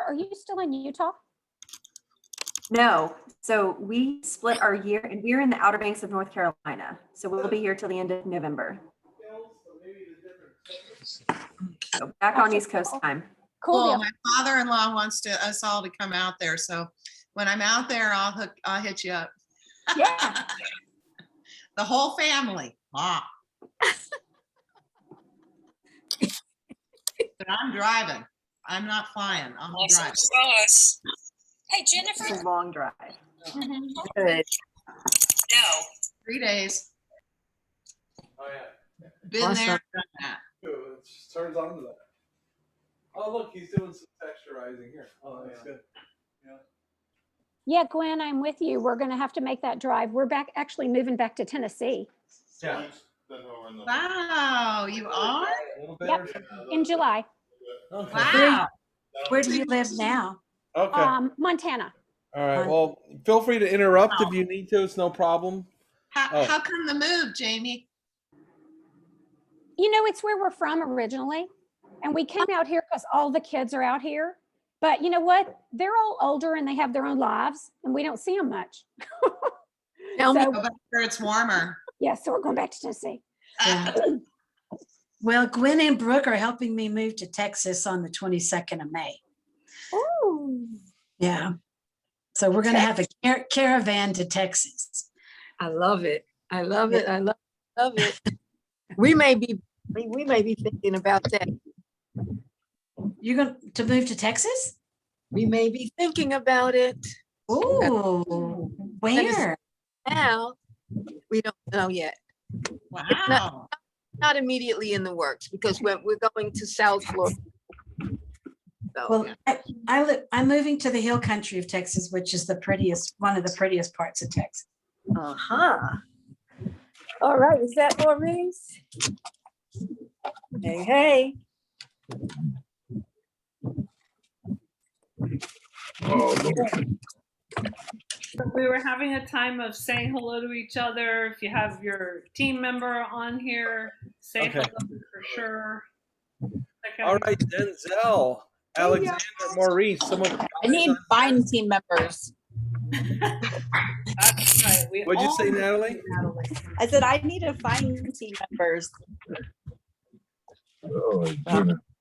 are you still in Utah? No, so we split our year, and we're in the Outer Banks of North Carolina. So we'll be here till the end of November. So back on East Coast time. Cool. Well, my father-in-law wants us all to come out there. So when I'm out there, I'll hit you up. Yeah. The whole family. Ah. But I'm driving. I'm not flying. I'm driving. Sauce. Hey, Jennifer. It's a long drive. Good. No. 3 days. Oh yeah. Been Awesome. there, done that. Ooh, it just turns on to that. Oh look, he's doing some texturizing here. Oh, that's good. Yeah, Gwen, I'm with you. We're going to have to make that drive. We're actually moving back to Tennessee Yeah. Wow, you are? A little bit. Yep. Or something? in July. Okay. Wow. Where do you live now? Okay. Montana. All right. Well, feel free to interrupt if you need to. It's no problem. How come the move, Jamie? You know, it's where we're from originally. And we came out here because all the kids are out here. But you know what? They're all older and they have their own lives and we don't see them much. Tell me. Go back where it's warmer. Yeah, so we're going back to Tennessee. Yeah. Well, Gwen and Brooke are helping me move to Texas on the 22nd of May. Ooh. Yeah. So we're going to have a caravan to Texas. I love it. I love it. I love it. We may be thinking about that. You're going to move to Texas? We may be thinking about it. Ooh, where? Now, we don't know yet. Wow. Not immediately in the works because we're going to South Florida. So, Well, yeah. I'm moving to the hill country of Texas, which is one of the prettiest parts of Texas. Uh-huh. All right. Is that Maurice? Hey, hey. We were having a time of saying hello to each other. If you have your team member on here, say Okay. hello for sure. All right, Denzel, Alexander, Maurice. I need fine team members. That's right. What'd you say, Natalie? I said I need to find team members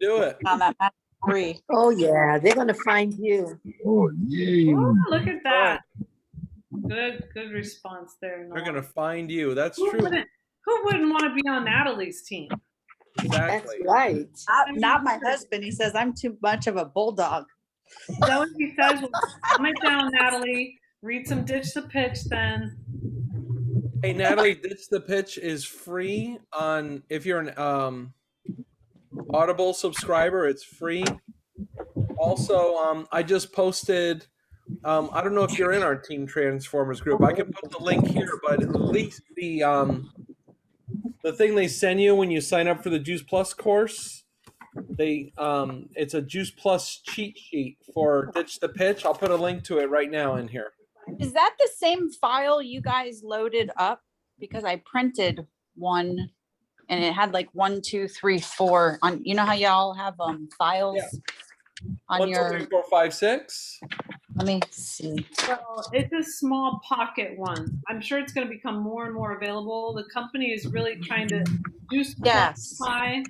Do it. on that map three. Oh, yeah. They're going to find you. Oh, look at that. Good response there. They're gonna find you. That's Who true. wouldn't want to be on Natalie's team? That's Exactly. right. Not my husband. He says I'm too much of a bulldog. So what he says, well, calm it down, Natalie. Read some Ditch the Pitch then. Hey, Natalie, Ditch the Pitch is free on if you're an Audible subscriber. It's free. Also, I just posted. I don't know if you're in our Team Transformers group. I can put the link here, but at least the thing they send you when you sign up for the Juice Plus course, it's a Juice Plus cheat sheet for Ditch the Pitch. I'll put a link to it right now in here. Is that the same file you guys loaded up? Because I printed one and it had like 1, 2, 3, 4 on, you know how y'all have files on 1, 2, your, 3, 4, 5, 6. let me see. So it's a small pocket one. I'm sure it's going to become more and more available. The company is really trying to do Yes. high.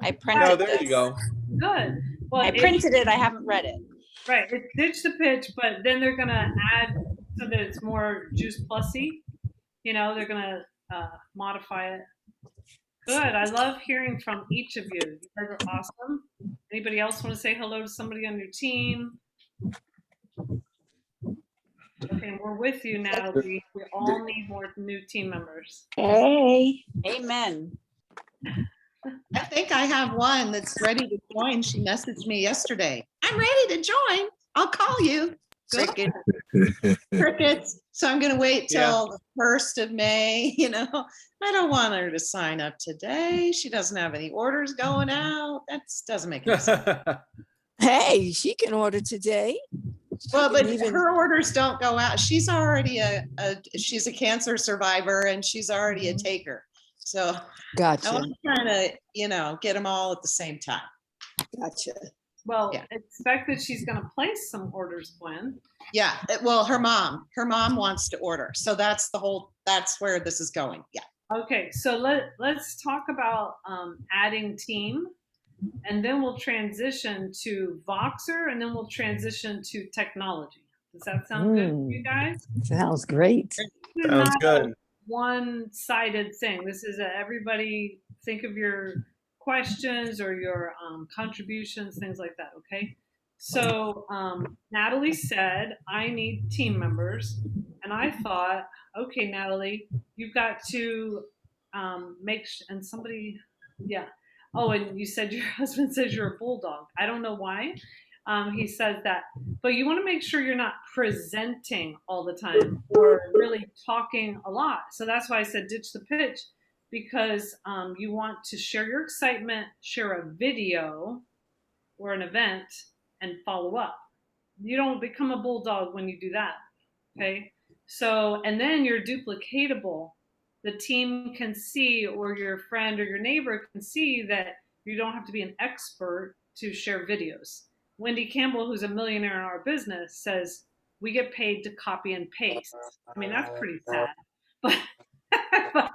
I printed Oh, there this. you go. Good. Well, I printed it. I haven't read it. Right. It's Ditch the Pitch, but then they're going to add so that it's more Juice Plus-y. You know, they're going to modify it. Good. I love hearing from each of you. You guys are awesome. Anybody else want to say hello to somebody on your team? Okay, we're with you, Natalie. We all need more new team members. Hey. Amen. I think I have one that's ready to join. She messaged me yesterday. I'm ready to join. I'll call you. Good. Crickets. So I'm going to wait till the 1st of May. You know, I don't want her to sign up today. She doesn't have any orders going out. That doesn't make any sense. Hey, she can order today. Well, but her orders don't go out. She's already she's a cancer survivor and she's already a taker. So Gotcha. I'm trying to, get them all at the same time. Gotcha. Well, Yeah. expect that she's going to place some orders, Gwen. Yeah, well, her mom wants to order. So that's where this is going. Yeah. Okay, so let's talk about adding team, and then we'll transition to VOXER, and then we'll transition to technology. Does that sound good to you guys? Sounds great. This is Sounds not good. a one-sided thing. This is everybody think of your questions or your contributions, things like that. Okay. So Natalie said, I need team members. And I thought, okay, Natalie, you've got to and somebody, yeah. Oh, and you said your husband says you're a bulldog. I don't know why he says that, but you want to make sure you're not presenting all the time or really talking a lot. So that's why I said ditch the pitch, because you want to share your excitement, share a video or an event, and follow up. You don't become a bulldog when you do that. Okay. So, and then you're duplicatable. The team can see, or your friend or your neighbor can see that you don't have to be an expert to share videos. Wendy Campbell, who's a millionaire in our business, says we get paid to copy and paste. I mean, that's pretty sad. But, but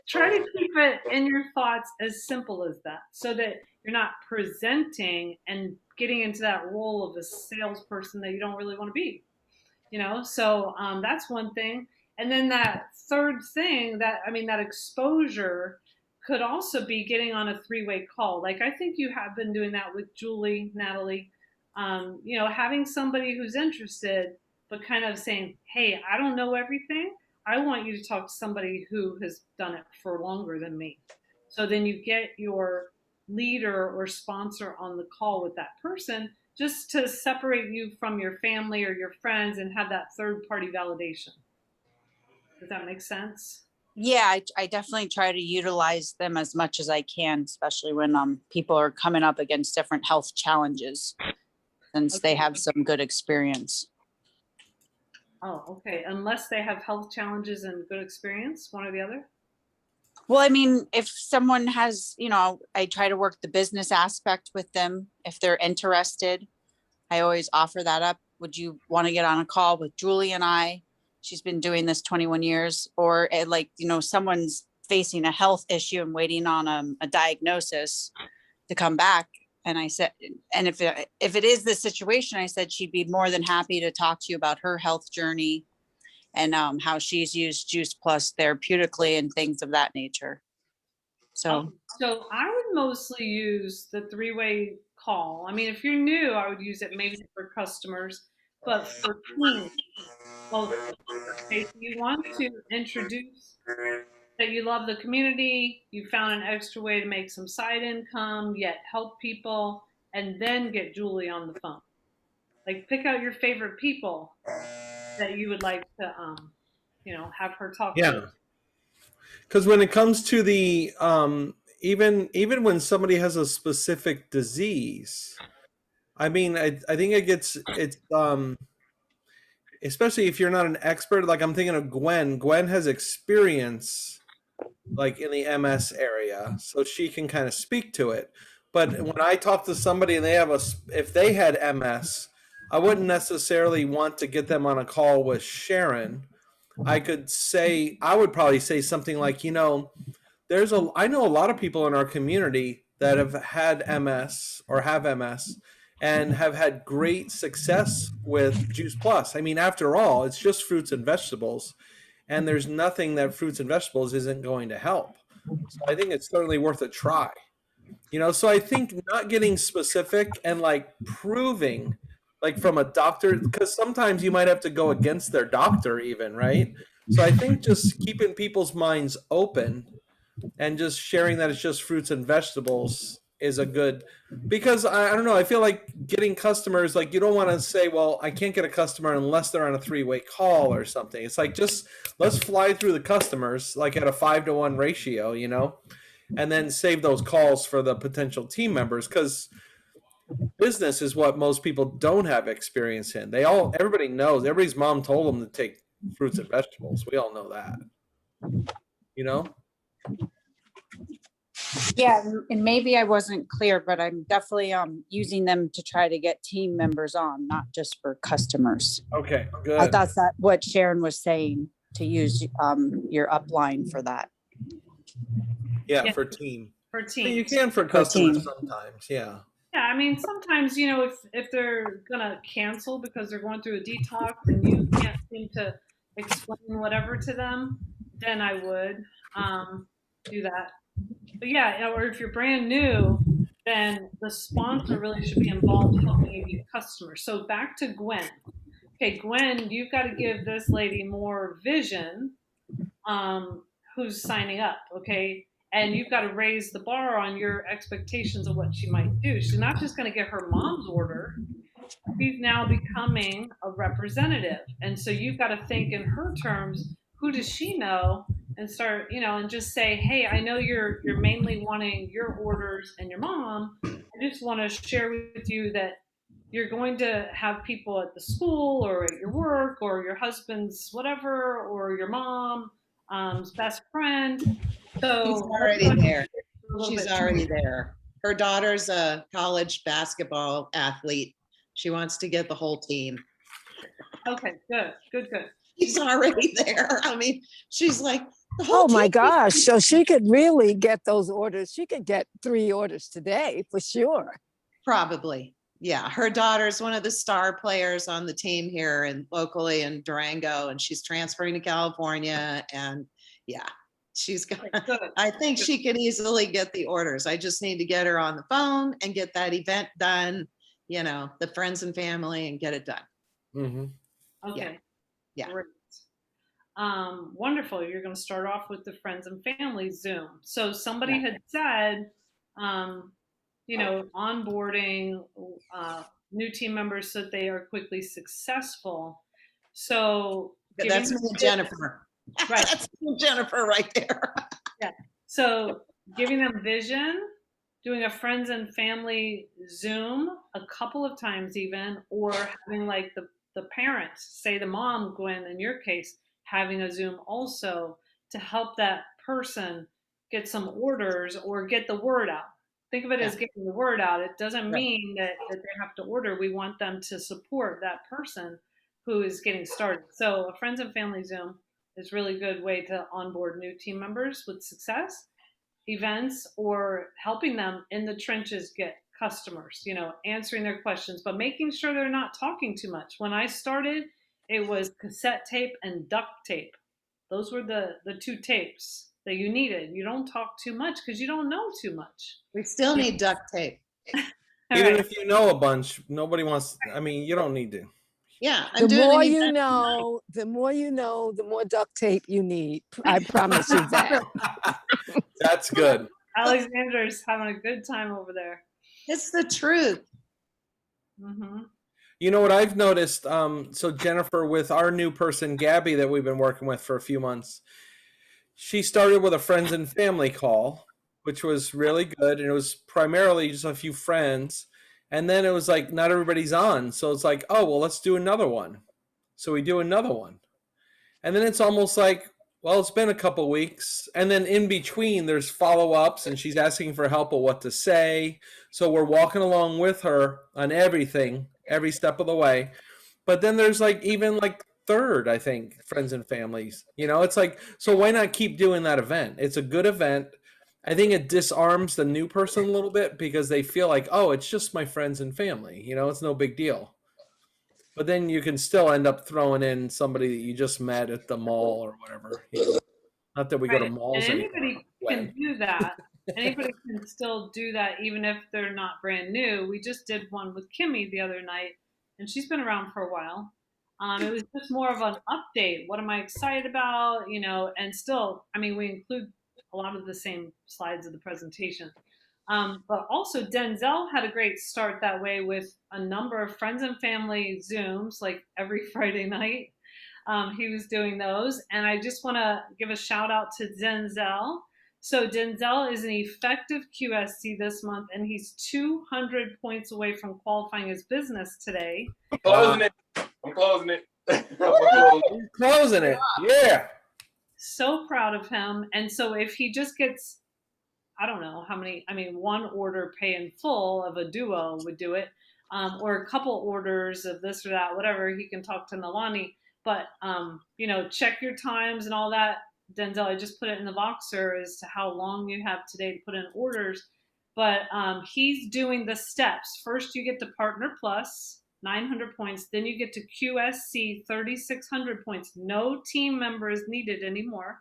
try to keep it in your thoughts as simple as that, so that you're not presenting and getting into that role of a salesperson that you don't really want to be. So that's one thing. And then that third thing, that exposure could also be getting on a three-way call. Like I think you have been doing that with Julie, Natalie, having somebody who's interested, but kind of saying, hey, I don't know everything. I want you to talk to somebody who has done it for longer than me. So then you get your leader or sponsor on the call with that person, just to separate you from your family or your friends and have that third party validation. Does that make sense? Yeah, I definitely try to utilize them as much as I can, especially when people are coming up against different health challenges, since they have some good experience. Oh, okay. Unless they have health challenges and good experience, one or the other? Well, I mean, if someone has, I try to work the business aspect with them. If they're interested, I always offer that up. Would you want to get on a call with Julie and I? She's been doing this 21 years. Or someone's facing a health issue and waiting on a diagnosis to come back. And I said, and if it is the situation, I said she'd be more than happy to talk to you about her health journey and how she's used Juice Plus therapeutically and things of that nature. So I would mostly use the three-way call. I mean, if you're new, I would use it maybe for customers, but for teams, okay, so you want to introduce that you love the community, you found an extra way to make some side income, yet help people, and then get Julie on the phone. Like pick out your favorite people that you would like to, have her talk to. Because when it comes to the even when somebody has a specific disease, I mean, I think it's especially if you're not an expert. Like I'm thinking of Gwen. Gwen has experience like in the MS area, so she can kind of speak to it. But when I talk to somebody and they have if they had MS, I wouldn't necessarily want to get them on a call with Sharon. I would probably say something like, I know a lot of people in our community that have had MS or have MS and have had great success with Juice Plus. I mean, after all, it's just fruits and vegetables, and there's nothing that fruits and vegetables isn't going to help. So I think it's certainly worth a try. So I think not getting specific and like proving like from a doctor, because sometimes you might have to go against their doctor even, right? So I think just keeping people's minds open and just sharing that it's just fruits and vegetables is a good, because I don't know, I feel like getting customers, like you don't want to say, well, I can't get a customer unless they're on a three-way call or something. It's like, just let's fly through the customers like at a 5-to-1 ratio, and then save those calls for the potential team members, because business is what most people don't have experience in. Everybody knows, everybody's mom told them to take fruits and vegetables. We all know that, Yeah, and maybe I wasn't clear, but I'm definitely using them to try to get team members on, not just for customers. Okay, I good. thought that what Sharon was saying, to use your upline for that. Yeah, Yeah. for team. For I mean, you teams. can for For customers team. sometimes. Yeah. Yeah, I mean, sometimes, you know, if they're gonna cancel because they're going through a detox and you can't seem to explain whatever to them, then I would do that. But yeah, or if you're brand new, then the sponsor really should be involved helping you get customers. So back to Gwen. Okay, Gwen, you've got to give this lady more vision, who's signing up, okay? And you've got to raise the bar on your expectations of what she might do. She's not just going to get her mom's order. She's now becoming a representative. And so you've got to think in her terms, who does she know? And start, you know, and just say, hey, I know you're mainly wanting your orders and your mom. I just want to share with you that you're going to have people at the school or at your work or your husband's whatever or your mom's best friend. So She's already there. a little She's bit- already there. Her daughter's a college basketball athlete. She wants to get the whole team. Okay, good. She's already there. I mean, she's like, the whole Oh my team. gosh. So she could really get those orders. She could get 3 orders today for sure. Probably. Yeah. Her daughter's one of the star players on the team here and locally in Durango, and she's transferring to California. And yeah, she's got, Good. I think she can easily get the orders. I just need to get her on the phone and get that event done, you know, the friends and family, and get it done. Mm-hmm. Okay. Yeah. Great. Wonderful. You're going to start off with the friends and family Zoom. So somebody had said, you know, onboarding new team members so that they are quickly successful. So That's me and Jennifer. Right. That's me and Jennifer right there. So giving them vision, doing a friends and family Zoom a couple of times even, or having like the parents, say the mom, Gwen, in your case, having a Zoom also to help that person get some orders or get the word out. Think of it as getting the word out. It doesn't mean that they have to order. We want them to support that person who is getting started. So a friends and family Zoom is a really good way to onboard new team members with success events or helping them in the trenches get customers, you know, answering their questions, but making sure they're not talking too much. When I started, it was cassette tape and duct tape. Those were the 2 tapes that you needed. You don't talk too much because you don't know too much. We still need duct tape. Even if you know a bunch, nobody wants. I mean, you don't need to. Yeah. I'm The doing more an you event know, the more duct tape you need. I promise you that. That's good. Alexander's having a good time over there. It's the truth. Mm-hmm. You know what I've noticed? So Jennifer, with our new person, Gabby, that we've been working with for a few months, she started with a friends and family call, which was really good. And it was primarily just a few friends. And then it was like, not everybody's on. So it's like, oh, well, let's do another one. So we do another one. And then it's almost like, well, it's been a couple weeks. And then in between, there's follow-ups, and she's asking for help of what to say. So we're walking along with her on everything, every step of the way. But then there's like even like third, I think, friends and families. You know, it's like, so why not keep doing that event? It's a good event. I think it disarms the new person a little bit because they feel like, oh, it's just my friends and family. You know, it's no big deal. But then you can still end up throwing in somebody that you just met at the mall or whatever. You know? Not that we go to malls And anymore. anybody can do that. Anybody can still do that even if they're not brand new. We just did one with Kimmy the other night, and she's been around for a while. It was just more of an update. What am I excited about? You know, and still, I mean, we include a lot of the same slides of the presentation. But also Denzel had a great start that way with a number of friends and family Zooms, like every Friday night. He was doing those. And I just want to give a shout out to Denzel. So Denzel is an effective QSC this month, and he's 200 points away from qualifying his business today. I'm closing it. I'm closing it. Closing it. Yeah. So proud of him. And so if he just gets I don't know how many, I mean, one order pay in full of a duo would do it, or a couple orders of this or that, whatever. He can talk to Nalani, but, you know, check your times and all that. Denzel, I just put it in the VOXER as to how long you have today to put in orders. But he's doing the steps. First, you get to Partner Plus, 900 points. Then you get to QSC, 3,600 points. No team member is needed anymore.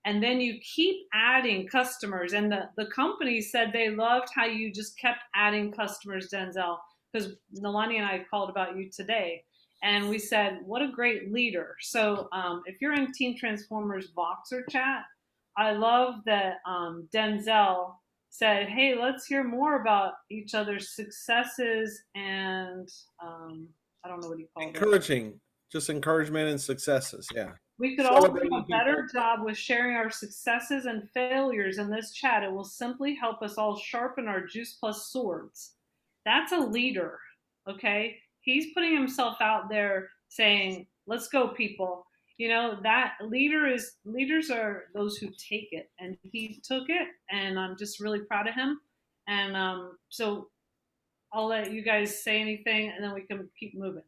And then you keep adding customers. And the company said they loved how you just kept adding customers, Denzel, because Nalani and I called about you today. And we said, what a great leader. So if you're in Team Transformers VOXER chat, I love that Denzel said, hey, let's hear more about each other's successes and I don't know what he called it. Encouraging, just encouragement and successes. Yeah. We could all do a Celebrating better people. job with sharing our successes and failures in this chat. It will simply help us all sharpen our Juice Plus swords. That's a leader, okay? He's putting himself out there saying, let's go, people. You know, that leaders are those who take it, and he took it, and I'm just really proud of him. And so I'll let you guys say anything, and then we can keep moving.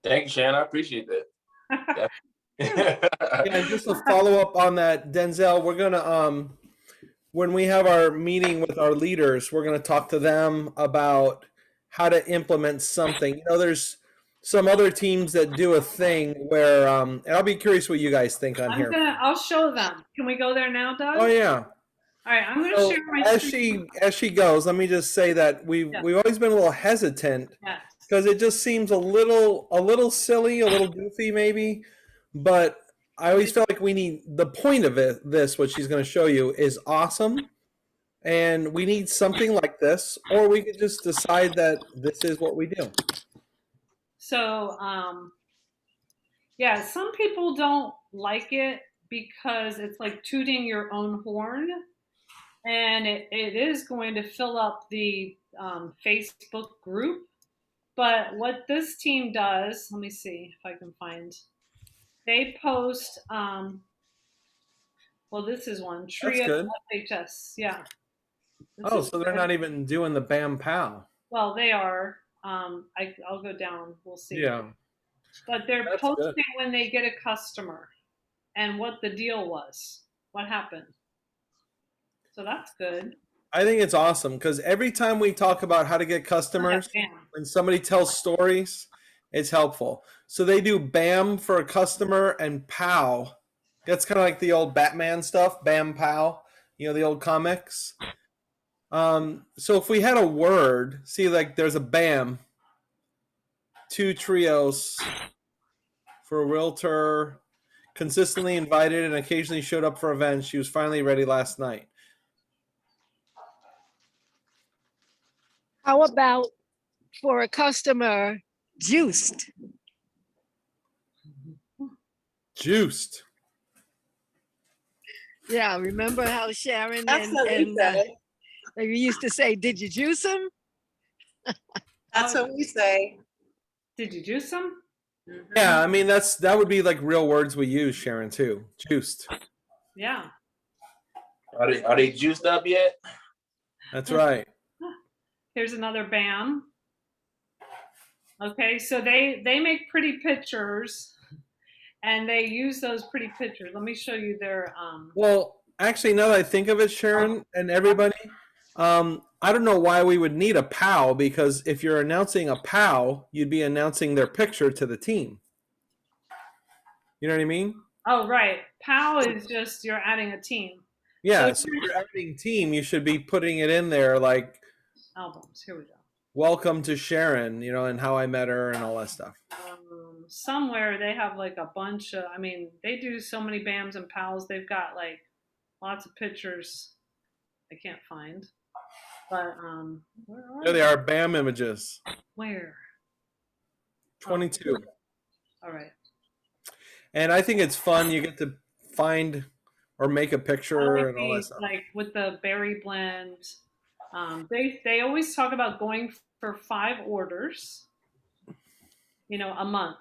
Thank you, Shannon. I appreciate that. Yeah, just to follow up on that, Denzel, we're gonna when we have our meeting with our leaders, we're gonna talk to them about how to implement something. You know, there's some other teams that do a thing where and I'll be curious what you guys think on here. I'll show them. Can we go there now, Doug? Oh yeah. All right, I'm gonna So share my as screen. she goes, let me just say that we've always been a little hesitant Yes. because it just seems a little silly, a little goofy maybe, but I always feel like we need the point of it. This what she's going to show you is awesome, and we need something like this, or we could just decide that this is what we do. So yeah, some people don't like it because it's like tooting your own horn, and it is going to fill up the Facebook group. But what this team does, let me see if I can find. They post. Well, this is one trio good. FHS. Yeah. Oh, so they're not even doing the Bam Pow. Well, they are. I'll go down. We'll see. Yeah. But they're That's posting good. when they get a customer and what the deal was, what happened. So that's good. I think it's awesome because every time we talk about how to get customers, when somebody tells stories, it's helpful. So they do BAM for a customer and POW. That's kind of like the old Batman stuff, BAM POW, you know, the old comics. So if we had a word, see, like there's a BAM, 2 trios for a realtor, consistently invited and occasionally showed up for events. She was finally ready last night. How about for a customer, juiced? Juiced. Yeah, remember how Sharon That's what we say. we used to say, did you juice him? That's what we say. Did you juice them? Yeah, I mean that would be like real words we use, Sharon, too. Juiced. Yeah. Are they juiced up yet? That's right. Here's another BAM. Okay, so they make pretty pictures and they use those pretty pictures. Let me show you their Well, actually, now that I think of it, Sharon and everybody, I don't know why we would need a POW, because if you're announcing a POW, you'd be announcing their picture to the team. You know what I mean? Oh, right. POW is just you're adding a team. Yeah, so if you're adding team, you should be putting it in there like Albums. Here we go. welcome to Sharon, you know, and how I met her and all that stuff. Somewhere they have like a bunch of, I mean, they do so many BAMs and POWs. They've got like lots of pictures I can't find. But where are There they are, BAM images. Where? 22. All right. And I think it's fun. You get to find or make a picture and all that stuff. Like with the berry blend, they always talk about going for 5 orders, you know, a month.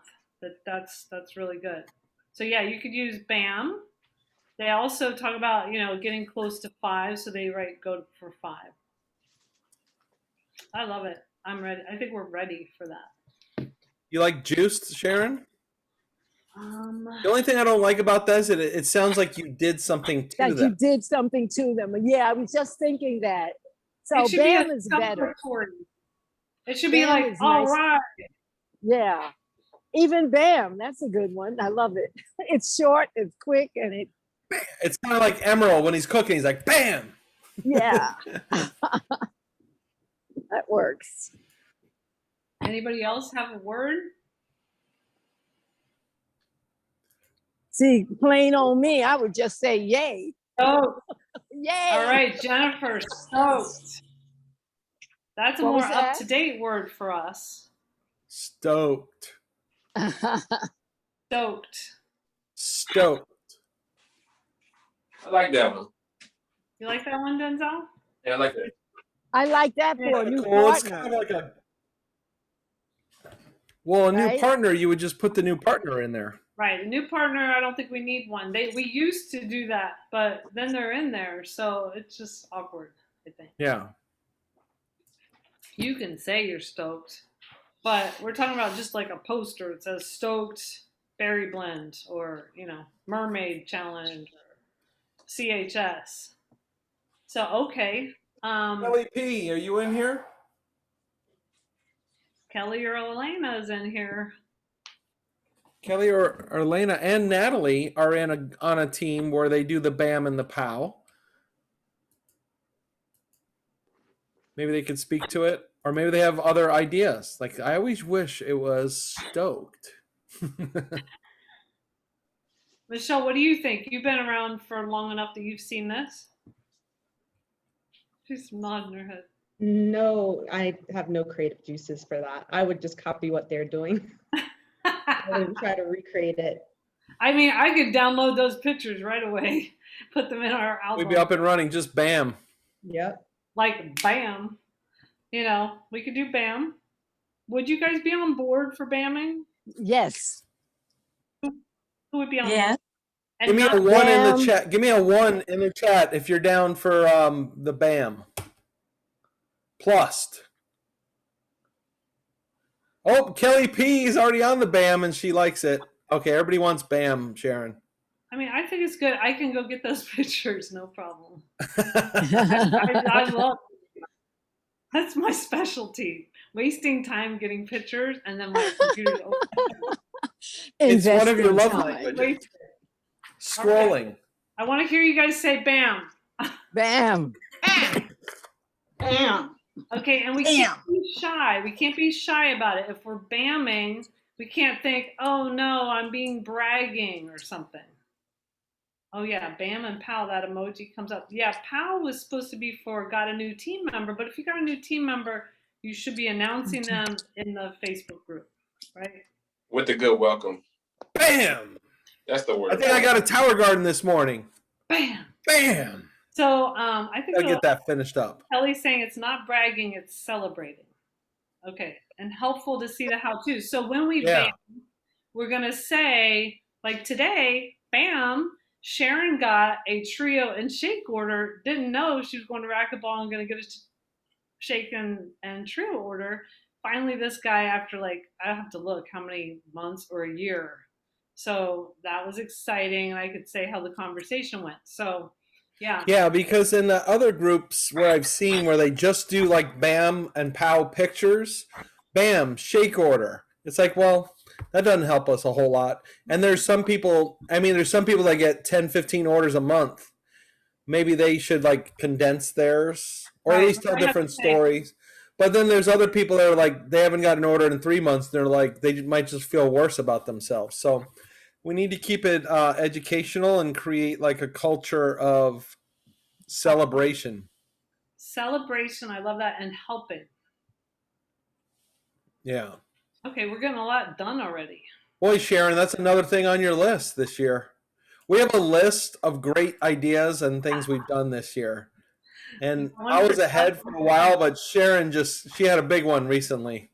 That's really good. So yeah, you could use BAM. They also talk about, getting close to 5, so they write go for 5. I love it. I'm ready. I think we're ready for that. You like juiced, Sharon? Um, The only thing I don't like about this, it sounds like you did something to That you them. did something to them. Yeah, I was just thinking that. So it should be BAM is better. celebratory. It should be BAM like, is all nice. right. Yeah. Even BAM, that's a good one. I love it. It's short, it's quick, and it, It's kind of like Emerald when he's cooking. He's like, bam. yeah. That works. Anybody else have a word? See, plain on me, I would just say yay. Oh, Yay. all right, Jennifer, stoked. That's a What more was that? up-to-date word for us. Stoked. Stoked. Stoked. I like that one. You like that one, Denzel? Yeah, I like that. I like that for a new Well, it's partner. kind of like a. Well, a new Right? partner, you would just put the new partner in there. Right. A new partner, I don't think we need one. We used to do that, but then they're in there, so it's just awkward, I think. Yeah. You can say you're stoked, but we're talking about just like a poster. It says stoked berry blend or, mermaid challenge or CHS. So, okay. Kelly P, are you in here? Kelly or Elena is in here. Kelly or Elena and Natalie are on a team where they do the BAM and the POW. Maybe they could speak to it, or maybe they have other ideas. Like, I always wish it was stoked. Michelle, what do you think? You've been around for long enough that you've seen this? She's nodding her head. No, I have no creative juices for that. I would just copy what they're doing. I wouldn't try to recreate it. I mean, I could download those pictures right away, put them in our album. We'd be up and running, just BAM. Yep. Like BAM. We could do BAM. Would you guys be on board for BAMing? Yes. Who would be on Yeah. board? And Give me a not- 1 in the BAM. chat. Give me a 1 in the chat if you're down for the BAM. Plus. Oh, Kelly P is already on the BAM and she likes it. Okay, everybody wants BAM, Sharon. I mean, I think it's good. I can go get those pictures, no problem. I love it. That's my specialty. Wasting time getting pictures and then my computer's open. It's one of your Investing love time. languages. Scrolling. I want to hear you guys say BAM. BAM. Bam. Okay, and we can't be shy. We can't be shy about it. If we're BAMing, we can't think, oh no, I'm being bragging or something. Oh yeah, BAM and POW, that emoji comes up. Yeah, POW was supposed to be for got a new team member, but if you got a new team member, you should be announcing them in the Facebook group, right? With the good welcome. BAM! That's the word. I think I got a tower garden this morning. BAM! BAM! So I think Gotta get that finished up. Kelly's saying it's not bragging, it's celebrating. Okay, and helpful to see the how-to. So when we Yeah. BAM, we're gonna say, like today, BAM, Sharon got a trio and shake order, didn't know she was going to racquetball and gonna get a shake and trio order. Finally, this guy, after I have to look how many months or a year. So that was exciting. And I could say how the conversation went. So yeah. Yeah, because in the other groups where I've seen where they just do like BAM and POW pictures, BAM, shake order. It's like, well, that doesn't help us a whole lot. And there's some people that get 10, 15 orders a month. Maybe they should condense theirs or at least tell different stories. But then there's other people that are they haven't got an order in 3 months. They're they might just feel worse about themselves. So we need to keep it educational and create a culture of celebration. Celebration, I love that, and helping. Yeah. Okay, we're getting a lot done already. Boy, Sharon, that's another thing on your list this year. We have a list of great ideas and things we've done this year. And I was ahead for a while, but Sharon she had a big one recently.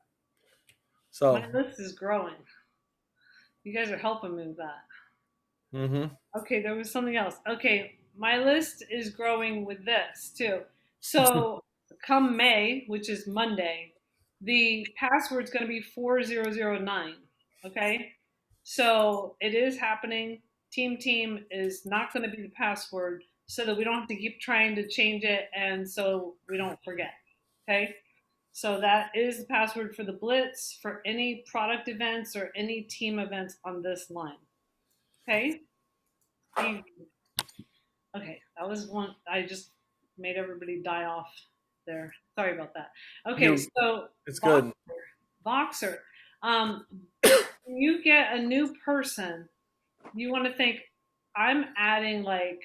So my list is growing. You guys are helping me with that. Mm-hmm. Okay, there was something else. Okay, my list is growing with this too. So come May, which is Monday, the password's going to be 4009. Okay, so it is happening. Team is not going to be the password so that we don't have to keep trying to change it and so we don't forget. Okay, so that is the password for the Blitz, for any product events or any team events on this line. Okay. Easy. Okay, that was one. I just made everybody die off there. Sorry about that. Okay, so It's good. VOXER. When you get a new person, you want to think, I'm adding like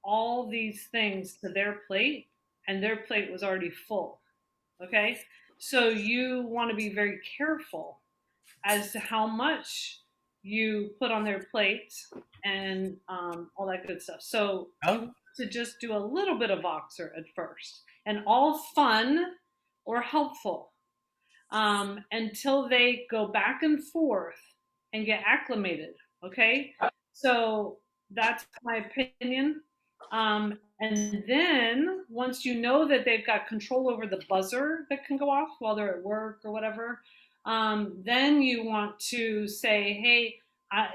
all these things to their plate, and their plate was already full. Okay, so you want to be very careful as to how much you put on their plate and all that good stuff. So to just do a little bit of VOXER at first, and all fun or helpful until they go back and forth and get acclimated. Okay, so that's my opinion. And then once you know that they've got control over the buzzer that can go off while they're at work or whatever, then you want to say, hey,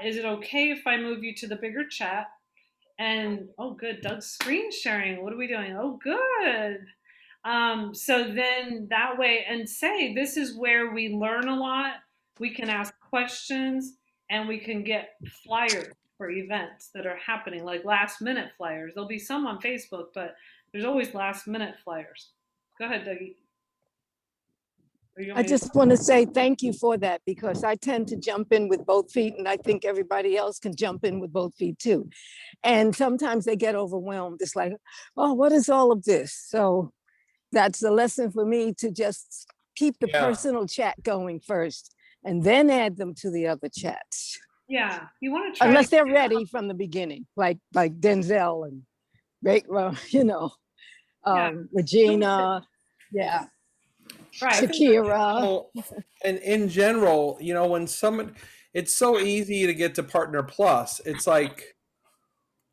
is it okay if I move you to the bigger chat? And oh, good, Doug's screen sharing. What are we doing? Oh, good. So then that way, and say, this is where we learn a lot. We can ask questions and we can get flyers for events that are happening, like last minute flyers. There'll be some on Facebook, but there's always last minute flyers. Go ahead, Dougie. I just want to say thank you for that, because I tend to jump in with both feet, and I think everybody else can jump in with both feet too. And sometimes they get overwhelmed. It's like, oh, what is all of this? So that's a lesson for me to just keep the personal chat going first and then add them to the other chats. Yeah, you want to try unless they're ready from the beginning, like Denzel and Regina, yeah. Right. Shakira. Well, and in general, when someone, it's so easy to get to Partner Plus. It's like,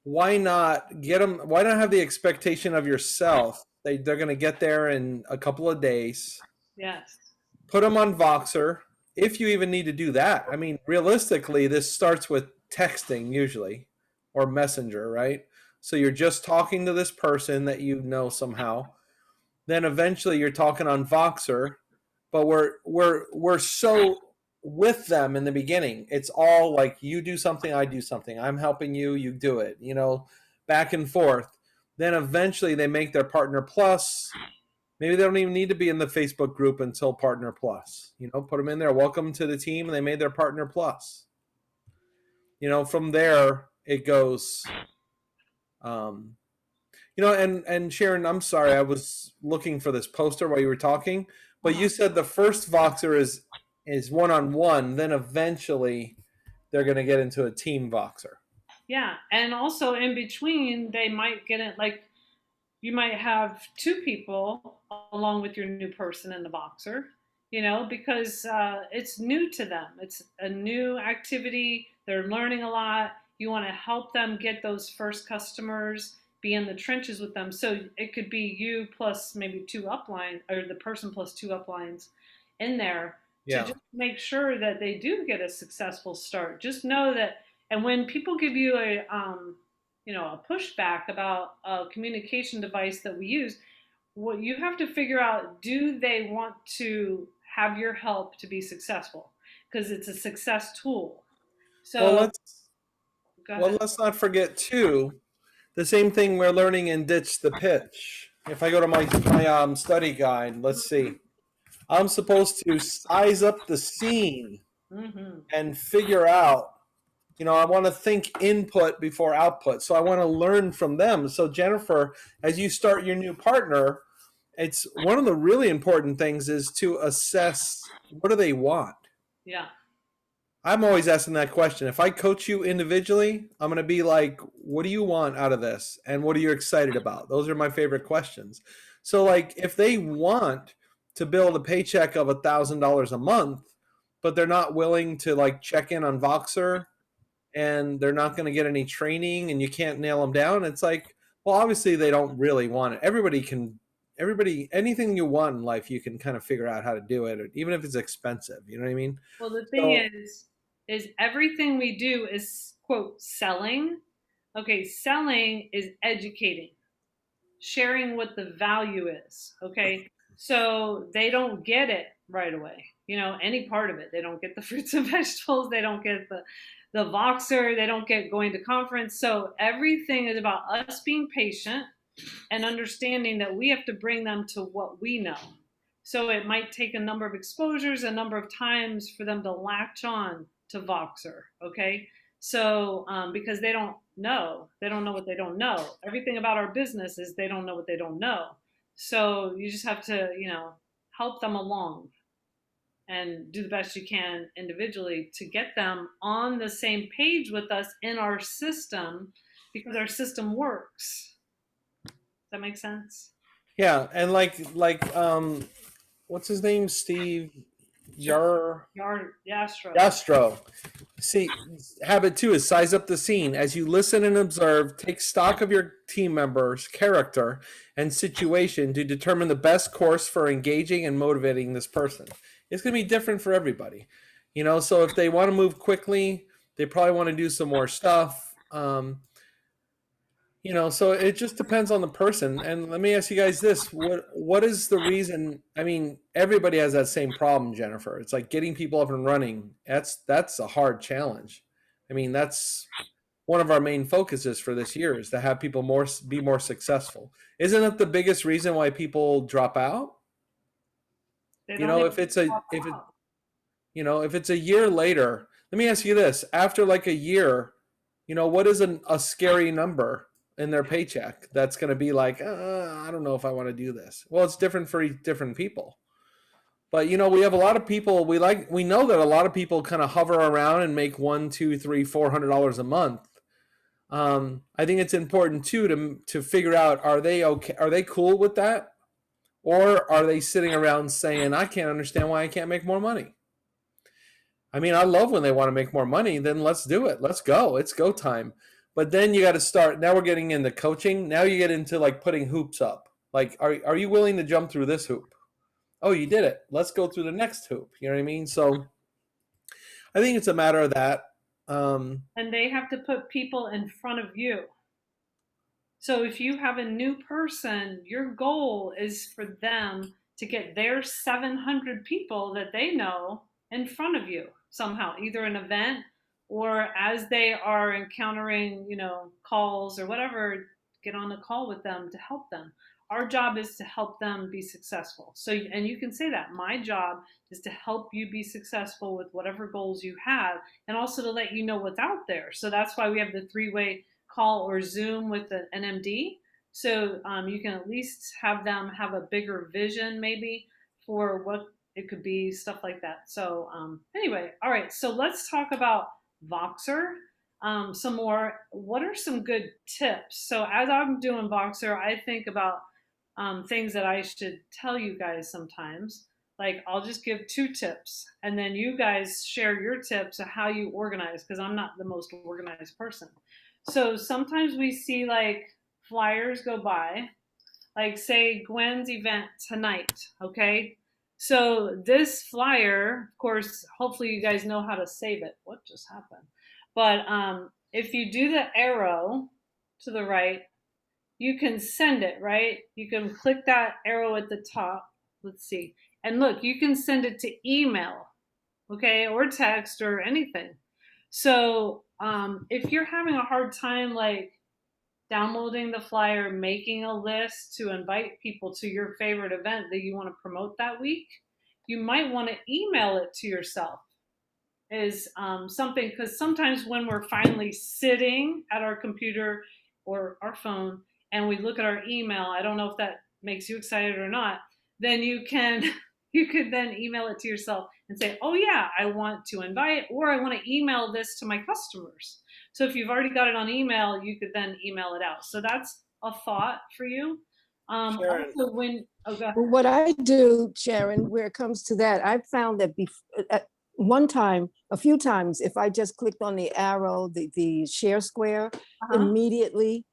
why not get them? Why not have the expectation of yourself? They're going to get there in a couple of days. Yes. Put them on VOXER, if you even need to do that. I mean, realistically, this starts with texting usually, or Messenger, right? So you're just talking to this person that you know somehow. Then eventually you're talking on VOXER, but we're so with them in the beginning. It's all like, you do something, I do something. I'm helping you, you do it, back and forth. Then eventually they make their Partner Plus. Maybe they don't even need to be in the Facebook group until Partner Plus. Put them in there. Welcome to the team, and they made their Partner Plus. From there it goes. And Sharon, I'm sorry, I was looking for this poster while you were talking, but you said the first VOXER is one-on-one. Then eventually they're going to get into a team VOXER. Yeah, and also in between, they might get it, like you might have two people along with your new person in the VOXER, because it's new to them. It's a new activity. They're learning a lot. You want to help them get those first customers, be in the trenches with them. So it could be you plus maybe two uplines, or the person plus two uplines in there to just make sure that they do get a successful start. Just know that, and when people give you a pushback about a communication device that we use, what you have to figure out, do they want to have your help to be successful? Because it's a success tool. So let's not forget too, the same thing we're learning in Ditch the Pitch. If I go to my study guide, let's see. I'm supposed to size up the scene and figure out, I want to think input before output. So I want to learn from them. So Jennifer, as you start your new partner, it's one of the really important things is to assess, what do they want? Yeah. I'm always asking that question. If I coach you individually, I'm going to be like, what do you want out of this? And what are you excited about? Those are my favorite questions. So like, if they want to build a paycheck of $1,000 a month, but they're not willing to like check in on VOXER and they're not going to get any training and you can't nail them down. It's like, well, obviously they don't really want it. Everybody, anything you want in life, you can kind of figure out how to do it, even if it's expensive. You know what I mean? Well, the thing is everything we do is quote selling. Okay, selling is educating, sharing what the value is. Okay, so they don't get it right away. You know, any part of it, they don't get the fruits and vegetables. They don't get the VOXER. They don't get going to conference. So everything is about us being patient and understanding that we have to bring them to what we know. So it might take a number of exposures, a number of times for them to latch on to VOXER, okay? So because they don't know what they don't know. Everything about our business is they don't know what they don't know. So you just have to, you know, help them along and do the best you can individually to get them on the same page with us in our system, because our system works. Does that make sense? Yeah, and like what's his name? Steve Yastro. Yastro. See, habit 2 is size up the scene. As you listen and observe, take stock of your team members' character and situation to determine the best course for engaging and motivating this person. It's going to be different for everybody. You know, so if they want to move quickly, they probably want to do some more stuff. You know, so it just depends on the person. And let me ask you guys this: what is the reason? I mean, everybody has that same problem, Jennifer. It's like getting people up and running. That's a hard challenge. I mean, that's one of our main focuses for this year, is to have people be more successful. Isn't that the biggest reason why people drop out? You know, if it's a year later, let me ask you this: after like a year, you know, what is a scary number in their paycheck that's going to be like, I don't know if I want to do this? Well, it's different for different people. But you know, we have a lot of people. We know that a lot of people kind of hover around and make $100, $200, $300, $400 a month. I think it's important too to figure out, are they okay? Are they cool with that, or are they sitting around saying, I can't understand why I can't make more money? I mean, I love when they want to make more money. Then let's do it. Let's go. It's go time. But then you got to start. Now we're getting into coaching. Now you get into like putting hoops up. Like, are you willing to jump through this hoop? Oh, you did it. Let's go through the next hoop. You know what I mean? So I think it's a matter of that. And they have to put people in front of you. So if you have a new person, your goal is for them to get their 700 people that they know in front of you somehow, either an event or as they are encountering, you know, calls or whatever, get on a call with them to help them. Our job is to help them be successful. So, and you can say that my job is to help you be successful with whatever goals you have, and also to let you know what's out there. So that's why we have the 3-way call or Zoom with an MD. So you can at least have them have a bigger vision maybe for what it could be, stuff like that. So anyway, all right, so let's talk about VOXER some more. What are some good tips? So as I'm doing VOXER, I think about things that I should tell you guys sometimes. Like, I'll just give 2 tips, and then you guys share your tips of how you organize, because I'm not the most organized person. So sometimes we see like flyers go by, like say Gwen's event tonight, okay? So this flyer, of course, hopefully you guys know how to save it. What just happened? But if you do the arrow to the right, you can send it, right? You can click that arrow at the top. Let's see. And look, you can send it to email, okay, or text or anything. So if you're having a hard time like downloading the flyer, making a list to invite people to your favorite event that you want to promote that week, you might want to email it to yourself. Is something, because sometimes when we're finally sitting at our computer or our phone and we look at our email, I don't know if that makes you excited or not, then you could then email it to yourself and say, oh yeah, I want to invite, or I want to email this to my customers. So if you've already got it on email, you could then email it out. So that's a thought for you. Also when, What I do, Sharon, where it comes to that, I've found that one time, a few times, if I just clicked on the arrow, the share square, immediately,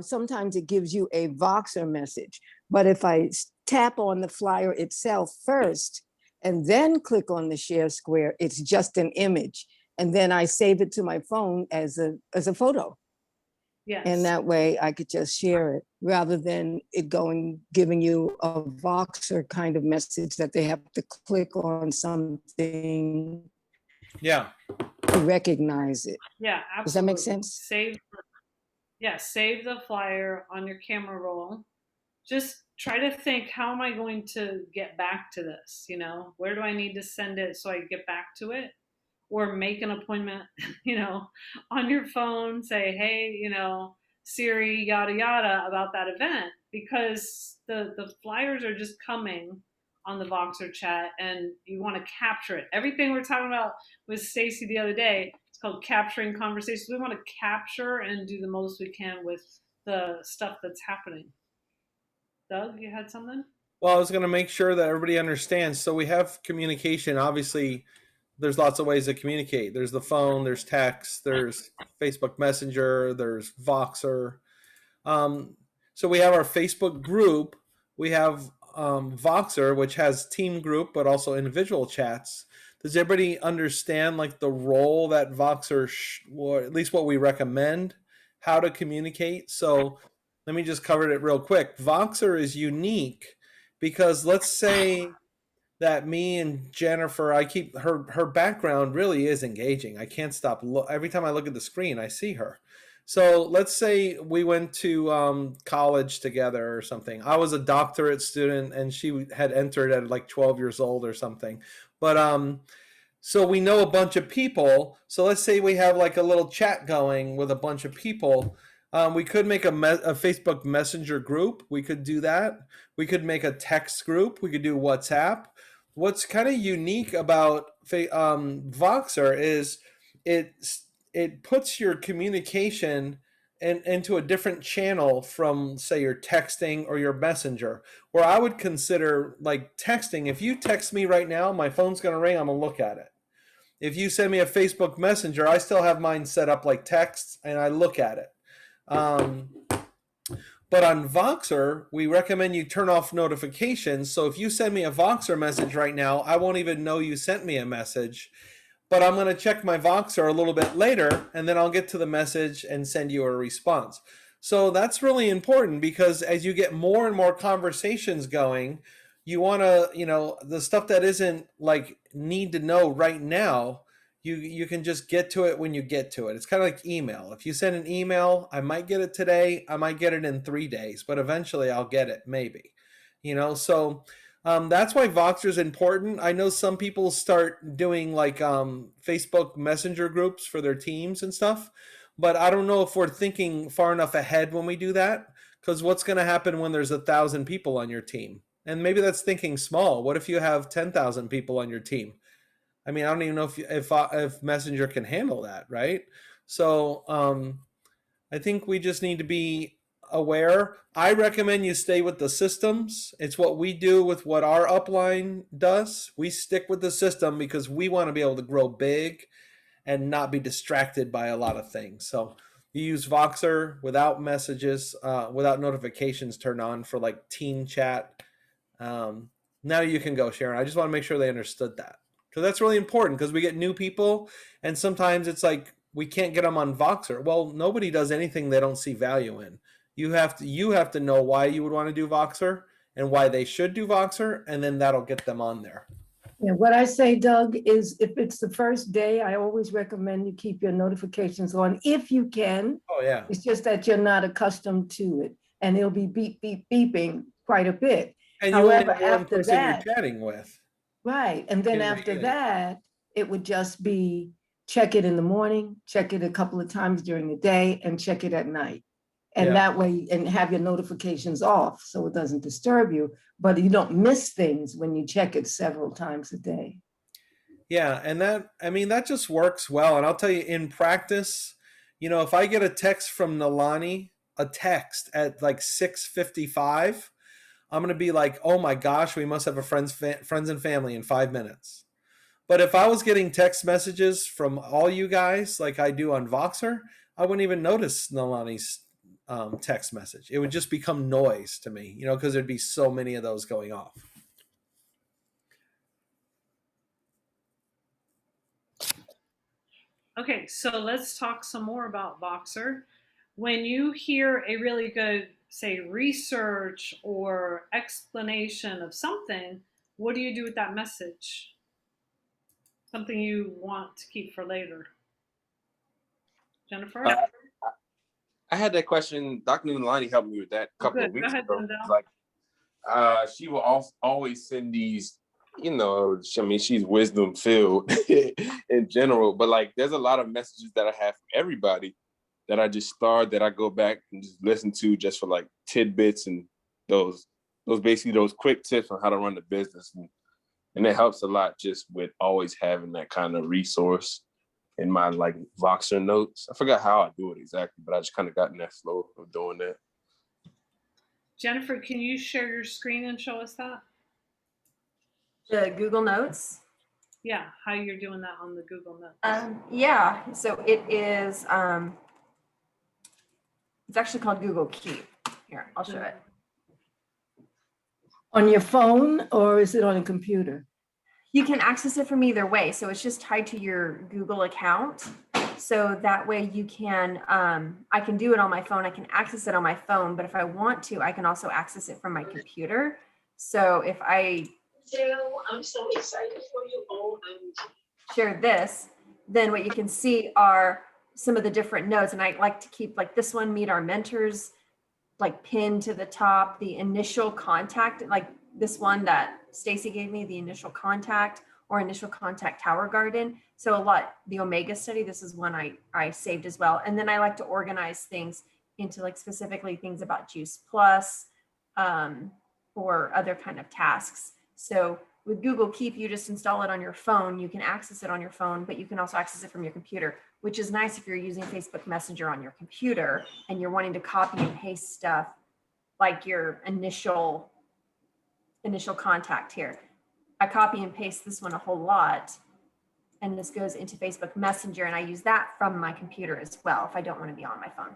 sometimes it gives you a VOXER message. But if I tap on the flyer itself first and then click on the share square, it's just an image. And then I save it to my phone as a photo. Yes. And that way I could just share it rather than it giving you a Voxer kind of message that they have to click on something Yeah. to recognize it. Yeah, absolutely. Does that make sense? Save the flyer on your camera roll. Just try to think, how am I going to get back to this? You know, where do I need to send it so I get back to it? Or make an appointment, you know, on your phone, say, hey, you know, Siri, yada, yada, about that event, because the flyers are just coming on the Voxer chat and you want to capture it. Everything we're talking about with Stacy the other day, it's called capturing conversations. We want to capture and do the most we can with the stuff that's happening. Doug, you had something? Well, I was going to make sure that everybody understands. So we have communication. Obviously, there's lots of ways to communicate. There's the phone, there's text, there's Facebook Messenger, there's Voxer. So we have our Facebook group. We have VOXER, which has team group, but also individual chats. Does everybody understand like the role that VOXER, or at least what we recommend, how to communicate? So let me just cover it real quick. VOXER is unique because let's say that me and Jennifer, I keep her background really is engaging. I can't stop. Every time I look at the screen, I see her. So let's say we went to college together or something. I was a doctorate student and she had entered at like 12 years old or something. But so we know a bunch of people. So let's say we have like a little chat going with a bunch of people. We could make a Facebook Messenger group. We could do that. We could make a text group. We could do WhatsApp. What's kind of unique about VOXER is it puts your communication into a different channel from, say, your texting or your messenger, where I would consider like texting. If you text me right now, my phone's going to ring. I'm going to look at it. If you send me a Facebook Messenger, I still have mine set up like text and I look at it. But on VOXER, we recommend you turn off notifications. So if you send me a VOXER message right now, I won't even know you sent me a message. But I'm going to check my VOXER a little bit later, and then I'll get to the message and send you a response. So that's really important because as you get more and more conversations going, you want to, you know, the stuff that isn't like need to know right now, you can just get to it when you get to it. It's kind of like email. If you send an email, I might get it today. I might get it in 3 days, but eventually I'll get it, maybe. You know, so that's why VOXER is important. I know some people start doing like Facebook Messenger groups for their teams and stuff, but I don't know if we're thinking far enough ahead when we do that, because what's going to happen when there's 1,000 people on your team? And maybe that's thinking small. What if you have 10,000 people on your team? I mean, I don't even know if Messenger can handle that, right? So I think we just need to be aware. I recommend you stay with the systems. It's what we do with what our upline does. We stick with the system because we want to be able to grow big and not be distracted by a lot of things. So you use VOXER without messages, without notifications turned on for like team chat. Now you can go, Sharon. I just want to make sure they understood that. Because that's really important because we get new people and sometimes it's like we can't get them on VOXER. Well, nobody does anything they don't see value in. You have to know why you would want to do VOXER and why they should do VOXER, and then that'll get them on there. Yeah, what I say, Doug, is if it's the first day, I always recommend you keep your notifications on if you can. Oh, yeah. It's just that you're not accustomed to it and it'll be beep, beep, beeping quite a bit. And you only have one person you're chatting with. Right. And then after that, it would just be check it in the morning, check it a couple of times during the day, and check it at night. And that way, and have your notifications off so it doesn't disturb you, but you don't miss things when you check it several times a day. Yeah. And that just works well. And I'll tell you, in practice, you know, if I get a text from Nalani, a text at like 6:55, I'm going to be like, oh my gosh, we must have a friends and family in 5 minutes. But if I was getting text messages from all you guys like I do on VOXER, I wouldn't even notice Nolani's text message. It would just become noise to me, because there'd be so many of those going off. Okay, so let's talk some more about VOXER. When you hear a really good, say, research or explanation of something, what do you do with that message? Something you want to keep for later. Jennifer? I had that question. Dr. Nulani helped me with that a couple of weeks ago. Like, she will always send these, she's wisdom filled in general, but like, there's a lot of messages that I have for everybody that I just start, that I go back and just listen to just for like tidbits and those basically those quick tips on how to run the business. And it helps a lot just with always having that kind of resource in my like VOXER notes. I forgot how I do it exactly, but I just kind of got in that flow of doing that. Jennifer, can you share your screen and show us that? The Google Notes. Yeah, how you're doing that on the Google Notes. Yeah, so it is, it's actually called Google Keep. Here, I'll show it. On your phone, or is it on a computer? You can access it from either way. So it's just tied to your Google account. So that way you can, I can do it on my phone. I can access it on my phone, but if I want to, I can also access it from my computer. So if I I'm so excited for you all. Share this, then what you can see are some of the different notes. And I like to keep like this one, meet our mentors, like pinned to the top, the initial contact, like this one that Stacy gave me, the initial contact or initial contact Tower Garden. So a lot, the Omega study, this is one I saved as well. And then I like to organize things into like specifically things about Juice Plus or other kind of tasks. So with Google Keep, you just install it on your phone. You can access it on your phone, but you can also access it from your computer, which is nice if you're using Facebook Messenger on your computer and you're wanting to copy and paste stuff like your initial contact here. I copy and paste this one a whole lot, and this goes into Facebook Messenger, and I use that from my computer as well if I don't want to be on my phone.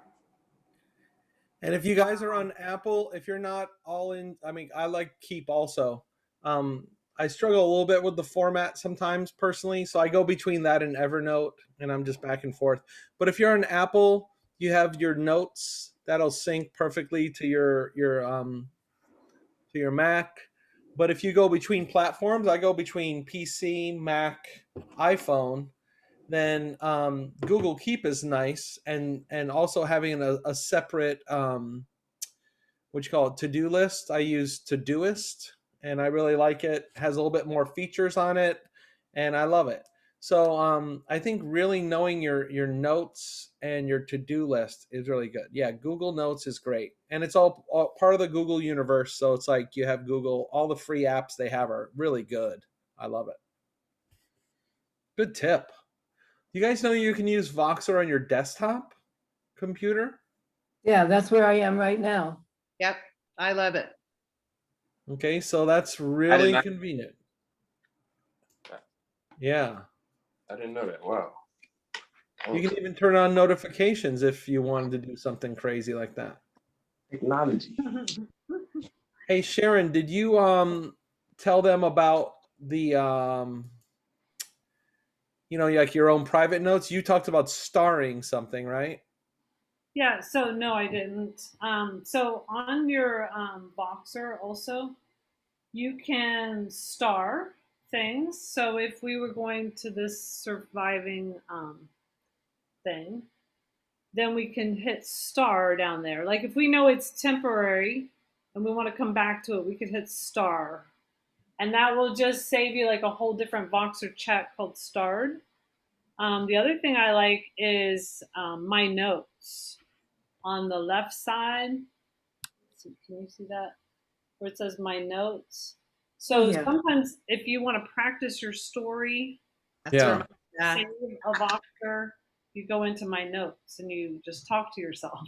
And if you guys are on Apple, if you're not all in, I like Keep also. I struggle a little bit with the format sometimes personally, so I go between that and Evernote, and I'm just back and forth. But if you're on Apple, you have your notes that'll sync perfectly to your Mac. But if you go between platforms, I go between PC, Mac, iPhone. Then Google Keep is nice, and also having a separate what you call it, to-do list. I use Todoist, and I really like it. It has a little bit more features on it, and I love it. So I think really knowing your notes and your to-do list is really good. Yeah, Google Notes is great. And it's all part of the Google universe. So it's like you have Google, all the free apps they have are really good. I love it. Good tip. You guys know you can use VOXER on your desktop computer? Yeah, that's where I am right now. Yep, I love it. Okay, so that's really convenient. Yeah. I didn't know that. Wow. You can even turn on notifications if you wanted to do something crazy like that. Technology. Hey, Sharon, did you tell them about the like your own private notes? You talked about starring something, right? Yeah, so no, I didn't. So on your VOXER also, you can star things. So if we were going to this surviving thing, then we can hit star down there. Like if we know it's temporary and we want to come back to it, we could hit star. And that will just save you like a whole different VOXER chat called starred. The other thing I like is my notes on the left side. Can you see that? Where it says my notes. So sometimes if you want to practice your story, save a VOXER, you go into my notes and you just talk to yourself,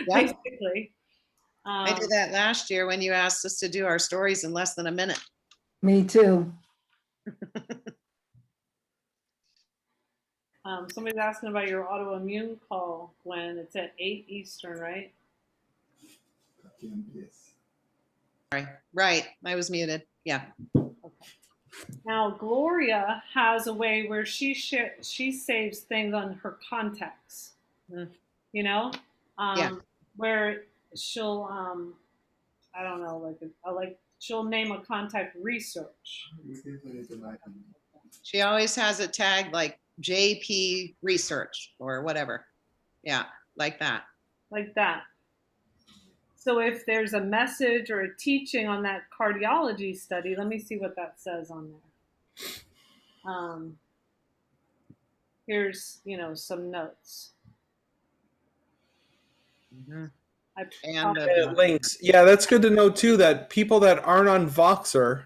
basically. I did that last year when you asked us to do our stories in less than a minute. Me too. Somebody's asking about your autoimmune call when it's at 8 Eastern, right? Right. I was muted. Yeah. Now Gloria has a way where she saves things on her contacts. Mm. You know, Yeah. where she'll I don't know, like she'll name a contact research. She always has a tag like JP research or whatever. Yeah, like that. Like that. So if there's a message or a teaching on that cardiology study, let me see what that says on there. Here's, some notes. Mm-hmm. And links. Yeah, that's good to know too, that people that aren't on VOXER,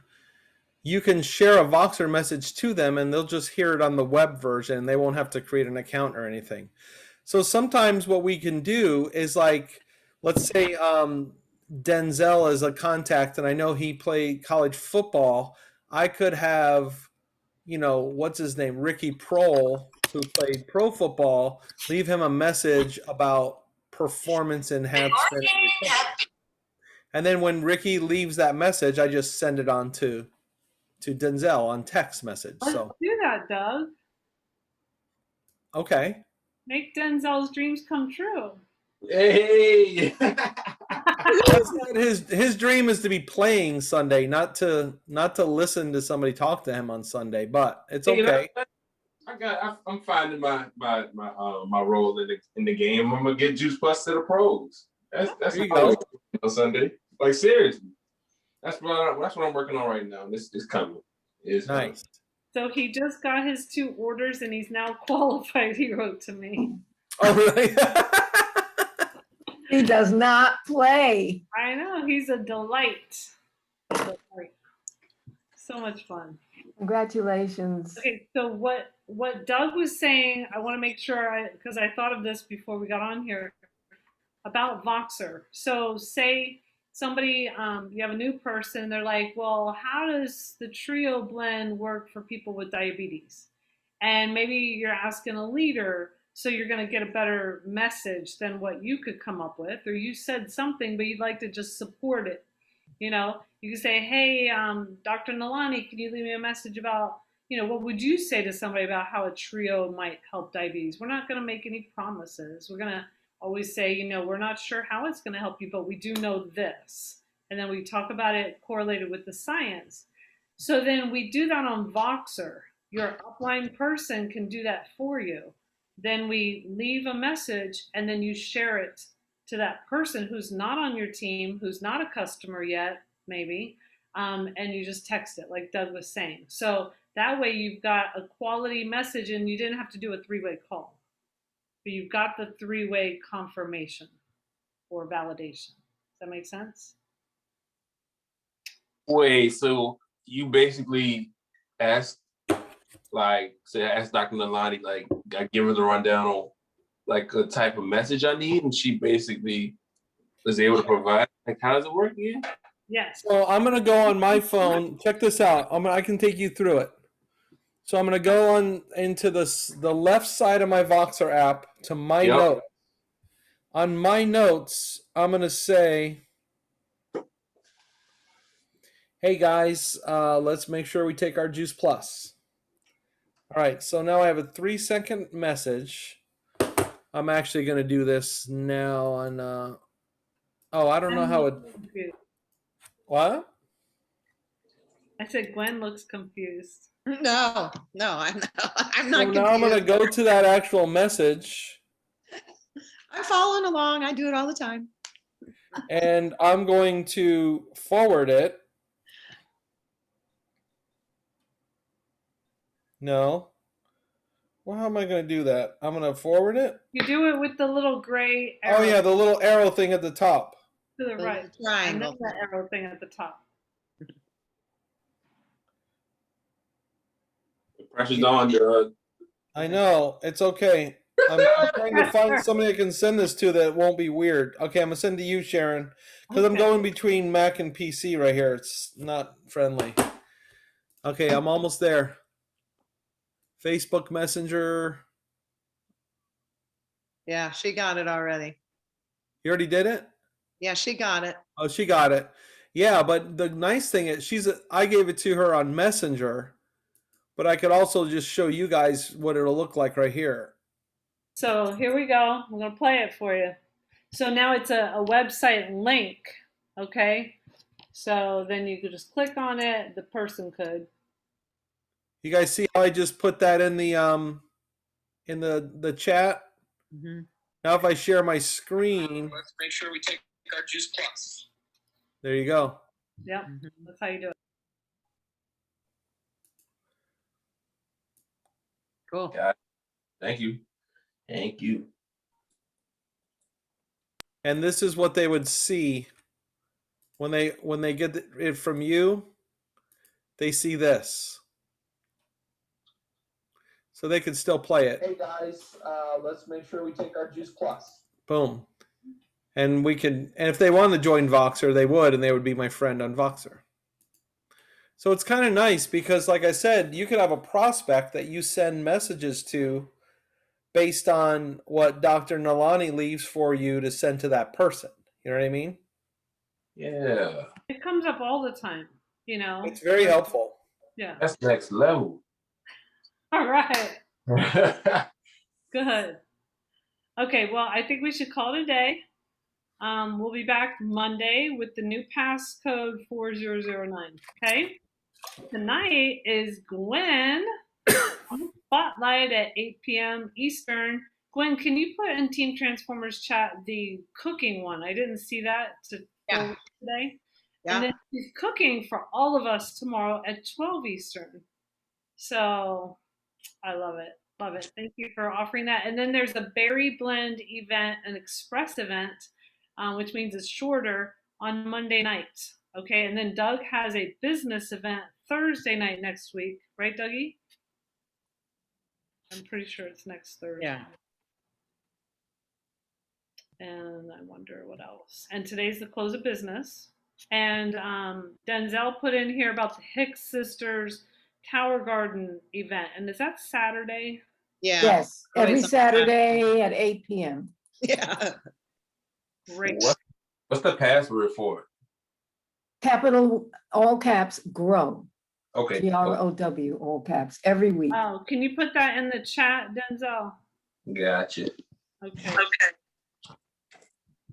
you can share a VOXER message to them and they'll just hear it on the web version. They won't have to create an account or anything. So sometimes what we can do is, like, let's say Denzel is a contact and I know he played college football. I could have, what's his name? Ricky Prohl, who played pro football, leave him a message about performance enhancement. And then when Ricky leaves that message, I just send it on to Denzel on text message. Let's do that, Doug. Okay. Make Denzel's dreams come true. Hey. That's not his dream is to be playing Sunday, not to listen to somebody talk to him on Sunday. But it's okay. I'm finding my role in the game. I'm gonna get Juice Plus to the pros. That's what on Sunday. Like, seriously, that's what I'm working on right now. This is coming. It's nice. So he just got his 2 orders and he's now qualified. He wrote to me. Oh, really? He does not play. I know, he's a delight. So much fun. Congratulations. Okay, so what Doug was saying, I want to make sure because I thought of this before we got on here about VOXER. So say somebody, you have a new person, they're like, well, how does the trio blend work for people with diabetes? And maybe you're asking a leader, so you're going to get a better message than what you could come up with, or you said something, but you'd like to just support it. You can say, hey, Dr. Nalani, can you leave me a message about, what would you say to somebody about how a trio might help diabetes? We're not going to make any promises. We're going to always say, we're not sure how it's going to help you, but we do know this. And then we talk about it correlated with the science. So then we do that on VOXER. Your upline person can do that for you. Then we leave a message and then you share it to that person who's not on your team, who's not a customer yet, maybe, and you just text it like Doug was saying. So that way you've got a quality message and you didn't have to do a 3-way call. But you've got the 3-way confirmation or validation. Does that make sense? Wait, so you basically asked Dr. Nalani, like, I give her the rundown on like a type of message I need, and she basically was able to provide. Like, how does it work again? Yes. So I'm gonna go on my phone. Check this out. I can take you through it. So I'm gonna go on into the left side of my VOXER app to my notes. On my notes, I'm gonna say, hey guys, let's make sure we take our Juice Plus. All right, so now I have a 3-second message. I'm actually going to do this now on, I don't know how it, what? I said Gwen looks confused. No, I'm not. I'm not confused. Now I'm going to go to that actual message. I'm following along. I do it all the time. And I'm going to forward it. No. Well, how am I going to do that? I'm going to forward it. You do it with the little gray arrow. Oh, yeah, the little arrow thing at the top. To the right. Triangle. And then that arrow thing at the top. The pressure's on, Doug. I know. It's okay. I'm trying to find somebody I can send this to that won't be weird. Okay, I'm going to send to you, Sharon, because I'm going between Mac and PC right here. It's not friendly. Okay, I'm almost there. Facebook Messenger. Yeah, she got it already. You already did it? Yeah, she got it. Oh, she got it. Yeah, but the nice thing is I gave it to her on Messenger, but I could also just show you guys what it'll look like right here. So here we go. I'm going to play it for you. So now it's a website link. Okay. So then you could just click on it. The person could. You guys see how I just put that in the chat? Mhm. Now if I share my screen, Let's make sure we take our Juice Plus. there you go. Yep. That's how you do it. Cool. Got it. Thank you. Thank you. And this is what they would see when they get it from you. They see this, so they can still play it. Hey guys, let's make sure we take our Juice Plus. Boom. And we can, and if they wanted to join VOXER, they would, and they would be my friend on VOXER. So it's kind of nice because, like I said, you could have a prospect that you send messages to based on what Dr. Nalani leaves for you to send to that person. You know what I mean? Yeah. It comes up all the time, you know. It's very helpful. Yeah. That's next level. All right. Good. Okay, well, I think we should call it a day. We'll be back Monday with the new passcode 4009. Okay. Tonight is Gwen Spotlight at 8 p.m. Eastern. Gwen, can you put in Team Transformers chat the cooking one? I didn't see that today. Yeah. And then she's cooking for all of us tomorrow at 12 Eastern. So I love it. Love it. Thank you for offering that. And then there's a berry blend event, an express event, which means it's shorter on Monday night. Okay. And then Doug has a business event Thursday night next week. Right, Dougie? I'm pretty sure it's next Thursday. Yeah. And I wonder what else. And today's the close of business. And Denzel put in here about the Hicks Sisters Tower Garden event. And is that Saturday? Yeah. Yes, every Always on Saturday at 8 p.m. Yeah. Great. What's the password for it? Capital, all caps, GROW. Okay. GROW, all caps, every week. Oh, can you put that in the chat, Denzel? Gotcha. Okay.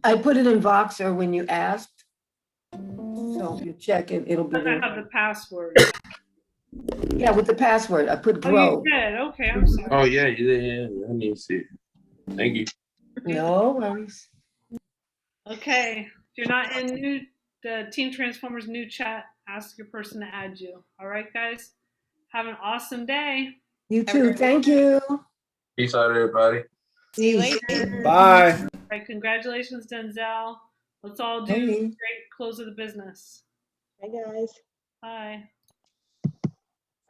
I put it in VOXER when you asked. So if you check it, it'll be But I there. have the password. Yeah, with the password, I put Oh, GROW. you did. Okay, I'm sorry. Oh yeah. I need to see it. Thank you. No worries. Okay. If you're not in the Team Transformers new chat, ask your person to add you. All right, guys. Have an awesome day. You too. Thank you. Peace out, everybody. See you later. Bye. All right, congratulations, Denzel. Let's all do Hey. great close of the business. Hi, guys. Bye.